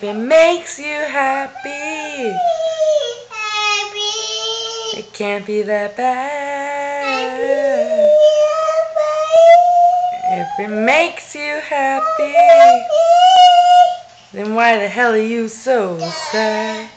If it makes you happy, it can't be that bad. If it makes you happy, then why the hell are you so sad?